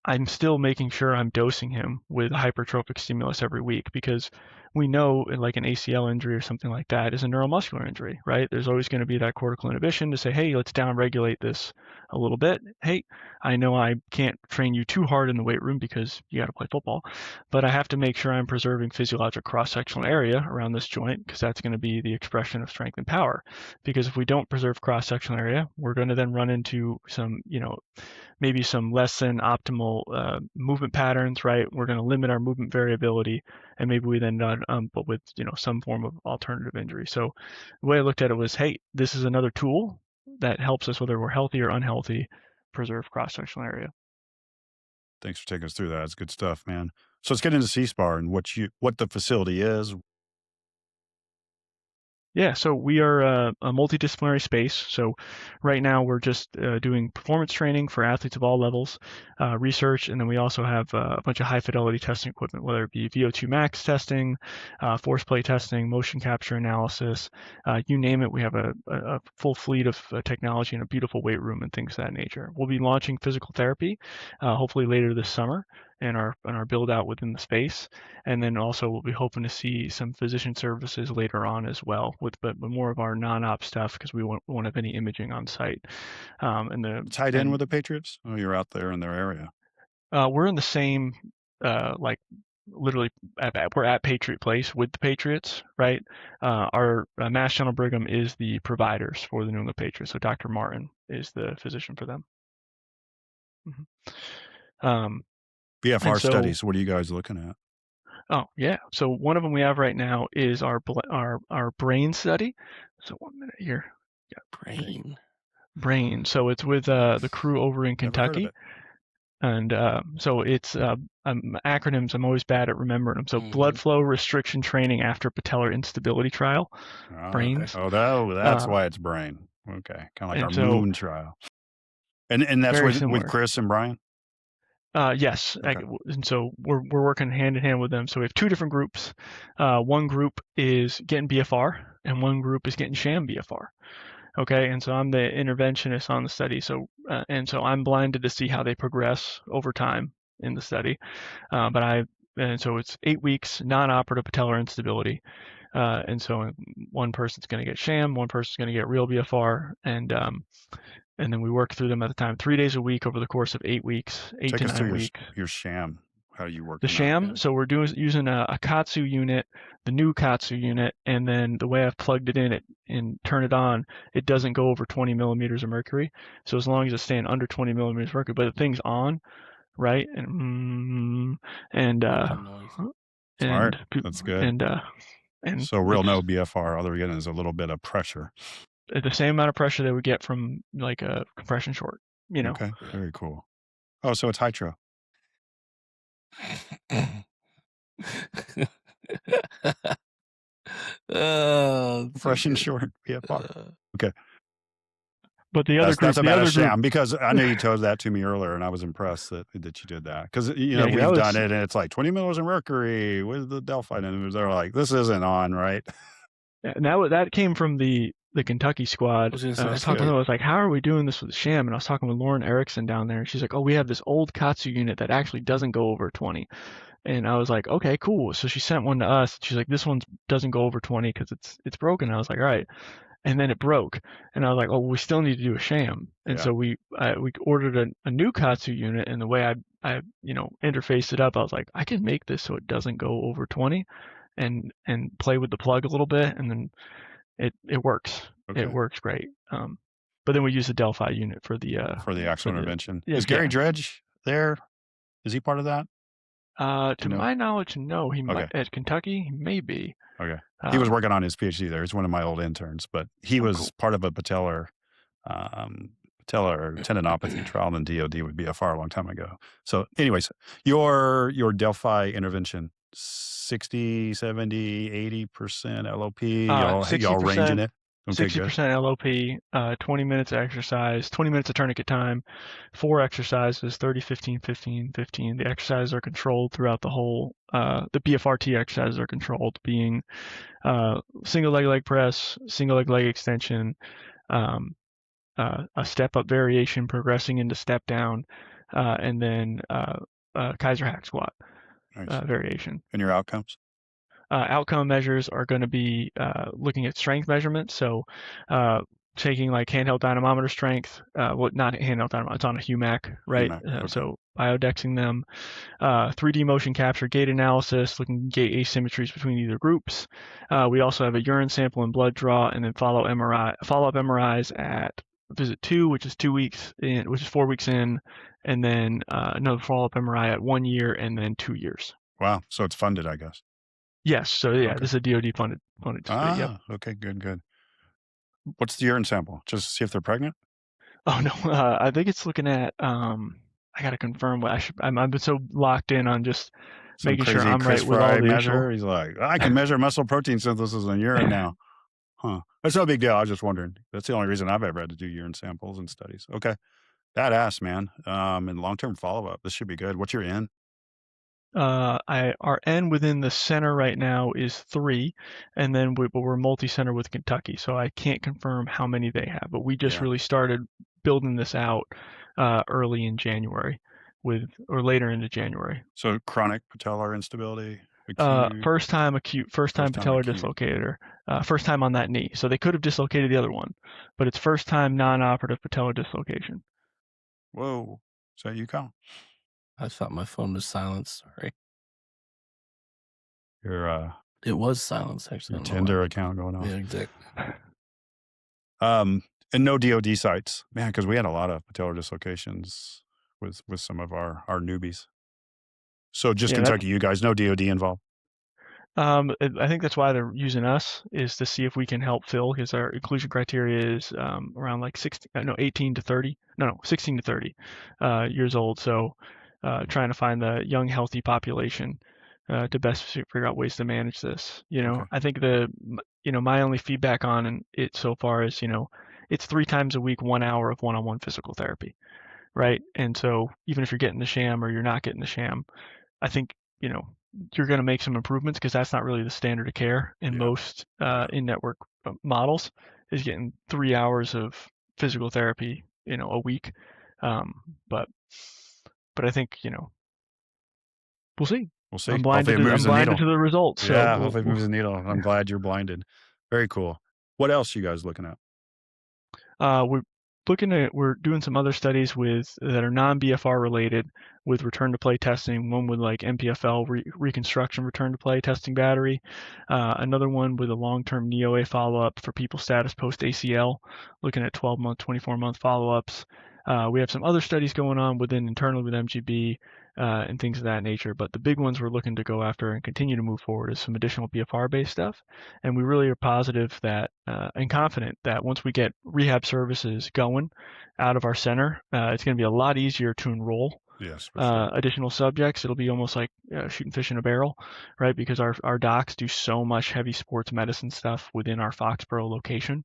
I'm still making sure I'm dosing him with hypertrophic stimulus every week, because we know like an ACL injury or something like that is a neuromuscular injury, right? There's always going to be that cortical inhibition to say, hey, let's downregulate this a little bit. Hey, I know I can't train you too hard in the weight room because you got to play football, but I have to make sure I'm preserving physiologic cross-sectional area around this joint, because that's going to be the expression of strength and power. Because if we don't preserve cross-sectional area, we're going to then run into some, maybe some less than optimal movement patterns, right? We're going to limit our movement variability, and maybe we then but with some form of alternative injury. So the way I looked at it was, hey, this is another tool that helps us, whether we're healthy or unhealthy, preserve cross-sectional area. Thanks for taking us through that. It's good stuff, man. So let's get into C-Spar and what the facility is. Yeah, so we are a multidisciplinary space. So right now we're just doing performance training for athletes of all levels, research, and then we also have a bunch of high fidelity testing equipment, whether it be VO2 max testing, force plate testing, motion capture analysis, you name it. We have a full fleet of technology and a beautiful weight room and things of that nature. We'll be launching physical therapy hopefully later this summer, and our build out within the space. And then also we'll be hoping to see some physician services later on as well, but more of our non-op stuff, because we won't have any imaging on site. Tied in with the Patriots? Oh, you're out there in their area. We're in the same, literally, we're at Patriot Place with the Patriots, right? Our Mass General Brigham is the providers for the New England Patriots, so Dr. Martin is the physician for them. Mm-hmm. BFR studies, what are you guys looking at? Oh, yeah. So one of them we have right now is our brain study. So 1 minute here. Brain. So it's with the crew over in Kentucky. And so it's acronyms. I'm always bad at remembering them. So blood flow restriction training after patellar instability trial. Brains. Okay. Oh, that's why it's brain. Okay. Kind of like our moon trial. And that's with Chris and Brian? Yes. Okay. And so we're working hand in hand with them. So we have 2 different groups. One group is getting BFR and one group is getting sham BFR. Okay. And so I'm the interventionist on the study. So, and so I'm blinded to see how they progress over time in the study. And so it's 8 weeks, non-operative patellar instability. And so one person's going to get sham, one person's going to get real BFR, and then we work through them at the time, 3 days a week over the course of 8 weeks, 8 to 9 weeks. Your sham, how you work the sham. Out. So we're using a Katsu unit, the new Katsu unit, and then the way I've plugged it in and turn it on, it doesn't go over 20 millimeters of mercury. So as long as it's staying under 20 millimeters of mercury, but the thing's on, right? Smart. That's good. And so real no BFR, other than is a little bit of pressure. The same amount of pressure that we get from like a compression short, you know. Okay, very cool. Oh, so it's hydro. Compression short BFR. Okay. But the other that's about a sham, because I knew you told that to me earlier, and I was impressed that you did that, because we've done it, and it's like 20 mils of mercury with the Delphi, and they're like, this isn't on, right? And that came from the Kentucky squad. I was talking to them. I was like, how are we doing this with the sham? And I was talking with Lauren Erickson down there, and she's like, oh, we have this old Katsu unit that actually doesn't go over 20. And I was like, okay, cool. So she sent one to us. She's like, this one doesn't go over 20 because it's broken. And I was like, all right. And then it broke, and I was like, oh, we still need to do a sham. And so we ordered a new Katsu unit, and the way I interfaced it up, I was like, I can make this so it doesn't go over 20, and play with the plug a little bit, and then it works. Okay. It works great. But then we use the Delphi unit for the actual intervention. Is Gary Dredge there? Is he part of that? To my knowledge, no. He might at Kentucky. He may be. Okay. He was working on his PhD there. He's one of my old interns, but he was part of a patellar tendinopathy trial in DOD with BFR a long time ago. So anyways, your Delphi intervention, 60, 70, 80% LOP, y'all ranging it? Okay, 60% LOP, 20 minutes of exercise, 20 minutes of tourniquet time, 4 exercises, 30, 15, 15, 15. The exercises are controlled throughout the whole, the BFRT exercises are controlled, being single leg press, single leg extension, a step up variation progressing into step down, and then Kaiser hack squat variation. And your outcomes? Outcome measures are going to be looking at strength measurements. So taking like handheld dynamometer strength, not handheld dynamometer, it's on a HUMAC, right? So biodexing them, 3D motion capture, gait analysis, looking at gait asymmetries between either groups. We also have a urine sample and blood draw, and then follow-up MRIs at visit 2, which is 2 weeks in, which is 4 weeks in, and then another follow-up MRI at 1 year and then 2 years. Wow. So it's funded, I guess. Yes. So this is a DoD funded study. Yep. Okay. Good. What's the urine sample? Just to see if they're pregnant? Oh no. I think it's looking at. I gotta confirm what I've been so locked in on just making sure I'm right with all the measure. He's like, I can measure muscle protein synthesis in urine now. Huh. That's no big deal. I was just wondering. That's the only reason I've ever had to do urine samples and studies. Okay. Badass, man. And long-term follow-up. This should be good. What's your N? Our N within the center right now is 3, and then we're multi-center with Kentucky, so I can't confirm how many they have, but we just really started building this out early in January or later into January. So chronic patellar instability? First time patellar dislocator, first time on that knee. So they could have dislocated the other one, but it's first time non-operative patellar dislocation. Whoa. Is that you, Kyle? I thought my phone was silenced. Sorry. It was silenced, actually. Your Tinder account going on. Yeah, exactly. And no DOD sites, man, because we had a lot of patellar dislocations with some of our newbies. So just Kentucky, you guys, no DOD involved. I think that's why they're using us, is to see if we can help fill, because our inclusion criteria is around like 16 to 30 years old. So trying to find the young, healthy population to best figure out ways to manage this. I think my only feedback on it so far is, it's 3 times a week, 1 hour of one-on-one physical therapy, right? And so even if you're getting the sham or you're not getting the sham, I think, you're going to make some improvements, because that's not really the standard of care in most in-network models, is getting 3 hours of physical therapy, a week. But I think, we'll see. We'll see. I'm blinded to the results. Yeah, hopefully it moves the needle. I'm glad you're blinded. Very cool. What else are you guys looking at? We're doing some other studies that are non-BFR related with return to play testing. One with like MPFL reconstruction return to play testing battery. Another one with a long-term NEOA follow-up for people status post ACL, looking at 12-month, 24-month follow-ups. We have some other studies going on internally with MGB and things of that nature. But the big ones we're looking to go after and continue to move forward is some additional BFR-based stuff. And we really are positive that and confident that once we get rehab services going out of our center, it's going to be a lot easier to enroll. Yes, for sure. Additional subjects. It'll be almost like shooting fish in a barrel, right? Because our docs do so much heavy sports medicine stuff within our Foxborough location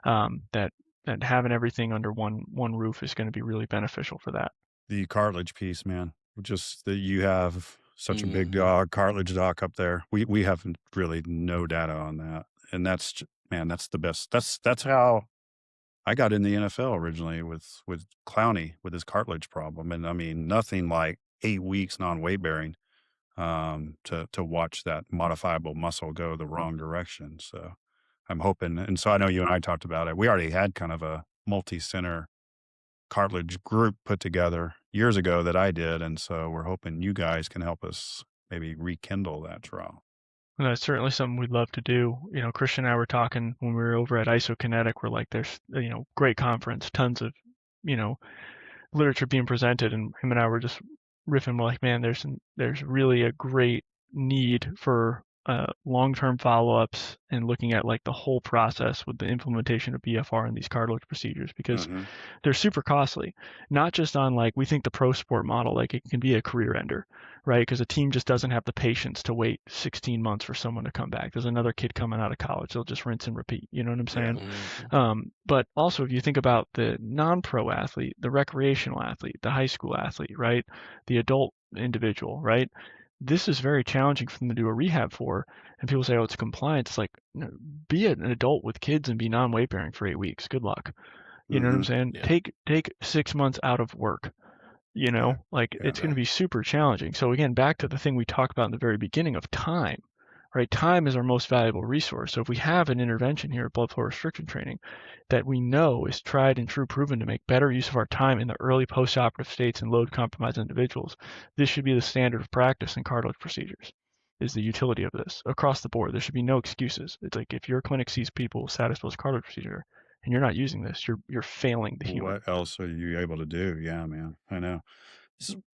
that having everything under one roof is going to be really beneficial for that. The cartilage piece, man, just that you have such a big cartilage doc up there. We have really no data on that, and that's, man, that's the best. That's how I got in the NFL originally with Clowney with his cartilage problem. And I mean, nothing like 8 weeks non-weight bearing to watch that modifiable muscle go the wrong direction. So I'm hoping, and so I know you and I talked about it. We already had kind of a multi-center cartilage group put together years ago that I did. And so we're hoping you guys can help us maybe rekindle that trial. And that's certainly something we'd love to do. You know, Christian and I were talking when we were over at Isokinetic. We're like, there's, you know, great conference, tons of, you know, literature being presented, and him and I were just riffing. We're like, man, there's really a great need for long-term follow-ups and looking at like the whole process with the implementation of BFR in these cartilage procedures, because they're super costly. Not just on like, we think the pro sport model, like it can be a career ender, right? Because a team just doesn't have the patience to wait 16 months for someone to come back. There's another kid coming out of college, they'll just rinse and repeat. You know what I'm saying? But also, if you think about the non-pro athlete, the recreational athlete, the high school athlete, right? The adult individual, right? This is very challenging for them to do a rehab for. And people say, oh, it's compliance. It's like, no, be an adult with kids and be non-weight bearing for 8 weeks. Good luck. You know what I'm saying? Yeah. Take 6 months out of work. You know, it's going to be super challenging. So again, back to the thing we talked about in the very beginning of time, right? Time is our most valuable resource. So if we have an intervention here at blood flow restriction training that we know is tried and true proven to make better use of our time in the early postoperative states in load compromised individuals, this should be the standard of practice in cartilage procedures, is the utility of this across the board. There should be no excuses. It's like if your clinic sees people with status post cartilage procedure and you're not using this, you're failing the human. What else are you able to do? Yeah, man, I know.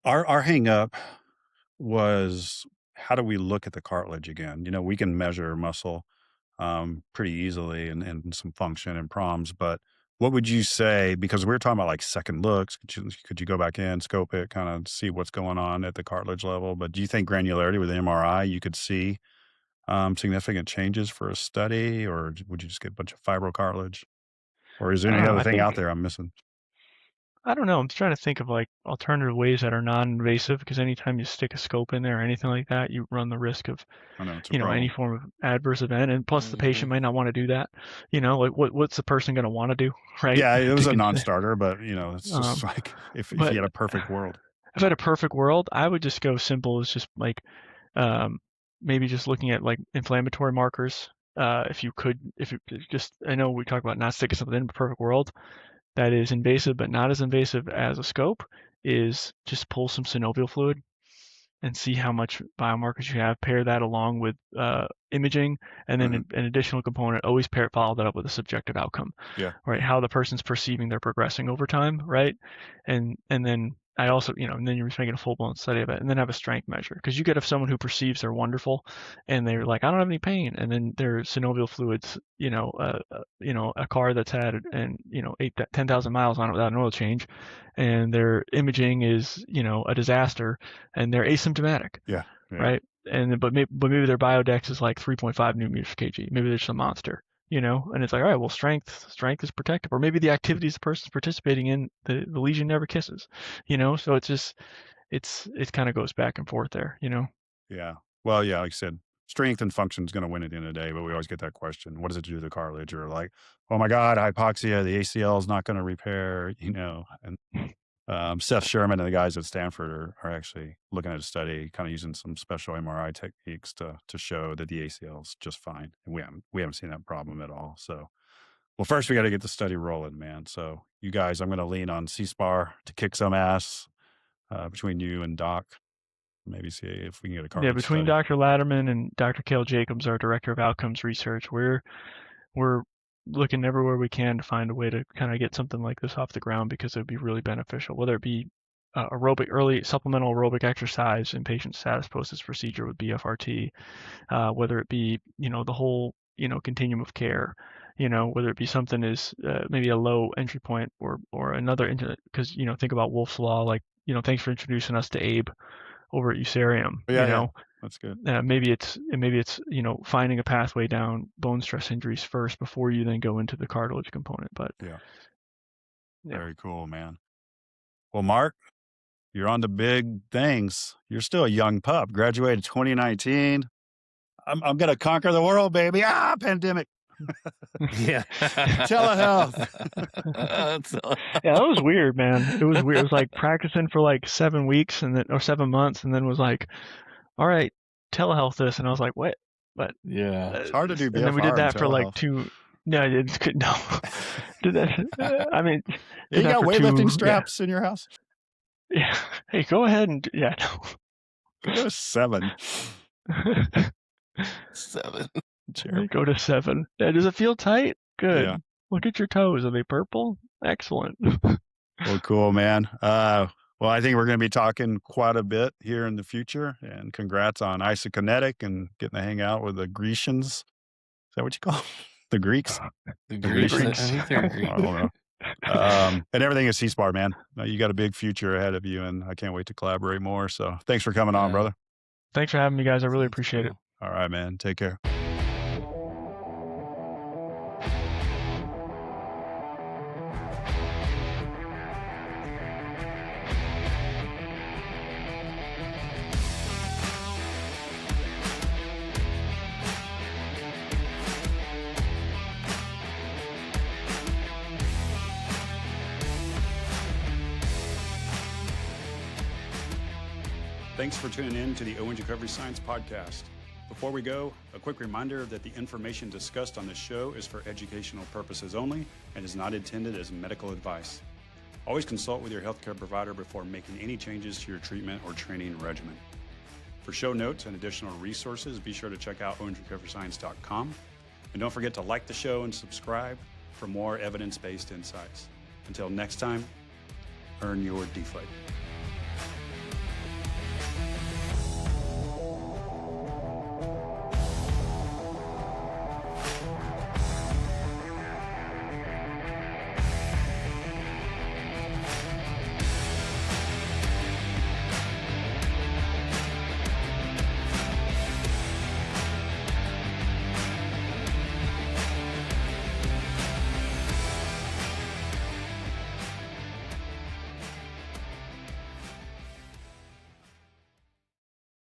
Our hang up was, how do we look at the cartilage again? You know, we can measure muscle pretty easily and some function and proms, but what would you say, because we were talking about like second looks, could you go back in, scope it, kind of see what's going on at the cartilage level? But do you think granularity with the MRI, you could see significant changes for a study, or would you just get a bunch of fibrocartilage? Or is there any other thing out there I'm missing? I don't know. I'm trying to think of like alternative ways that are non-invasive, because anytime you stick a scope in there or anything like that, you run the risk of, any form of adverse event. And plus the patient might not want to do that. You know, like what's the person going to want to do, right? Yeah, it was a non-starter, but it's just like if you had a perfect world. If I had a perfect world, I would just go simple as just like maybe just looking at like inflammatory markers. I know we talk about not sticking something in a perfect world that is invasive but not as invasive as a scope, is just pull some synovial fluid and see how much biomarkers you have. Pair that along with imaging, and then an additional component, always follow that up with a subjective outcome. Yeah. Right. How the person's perceiving they're progressing over time. Right. And then I also, and then you're just making a full-blown study of it, and then have a strength measure, because you get someone who perceives they're wonderful and they're like, I don't have any pain, and then their synovial fluids, a car that's had 10,000 miles on it without an oil change, and their imaging is a disaster, and they're asymptomatic. Yeah. Right. And but maybe their biodex is like 3.5 newton per kg. Maybe they're just a monster. And it's like, all right, well, strength is protective, or maybe the activities the person's participating in, the lesion never kisses, so it's just, it kind of goes back and forth there, Yeah. Well, yeah, like I said, strength and function is going to win at the end of the day, but we always get that question, what does it do to the cartilage? Or like, oh my God, hypoxia, the ACL is not going to repair, and Seth Sherman and the guys at Stanford are actually looking at a study, kind of using some special MRI techniques to show that the ACL is just fine. And we haven't seen that problem at all. So, well, first we got to get the study rolling, man. So you guys, I'm going to lean on C-Spar to kick some ass between you and Doc. Maybe see if we can get a cartilage. Yeah, between study. Dr. Latterman and Dr. Cale Jacobs, our director of outcomes research, we're looking everywhere we can to find a way to kind of get something like this off the ground, because it would be really beneficial, whether it be early supplemental aerobic exercise in patient status post this procedure with BFRT, whether it be, the whole, continuum of care, whether it be something as maybe a low entry point or another, because, think about Wolf's Law, like, thanks for introducing us to Abe over at Usarium. Yeah. That's good. Maybe it's finding a pathway down bone stress injuries first before you then go into the cartilage component. But yeah. Very cool, man. Well, Mark, you're on the big things. You're still a young pup. Graduated 2019. I'm gonna conquer the world, baby. Pandemic. Yeah. Telehealth. Yeah, that was weird, man. It was weird. It was like practicing for like 7 weeks or 7 months, and then was like, all right, telehealth this, and I was like, what? But yeah, it's hard to do BFR. And then we did that for like 2. No, it could no. Did that? I mean, you got weightlifting straps in your house? Yeah. Hey, go ahead and no. Go to 7. 7. Go to 7. Does it feel tight? Good. Yeah. Look at your toes. Are they purple? Excellent. Well, cool, man. Well, I think we're going to be talking quite a bit here in the future. And congrats on isokinetic and getting to hang out with the Grecians. Is that what you call them? The Greeks? The Greeks. I don't know. And everything is C-Spar, man. You got a big future ahead of you, and I can't wait to collaborate more. So thanks for coming on, brother. Thanks for having me, guys. I really appreciate it. All right, man. Take care. Thanks for tuning in to the Owens Recovery Science Podcast. Before we go, a quick reminder that the information discussed on this show is for educational purposes only and is not intended as medical advice. Always consult with your healthcare provider before making any changes to your treatment or training regimen. For show notes and additional resources, be sure to check out owensrecoveryscience.com. And don't forget to like the show and subscribe for more evidence-based insights. Until next time, earn your deflate.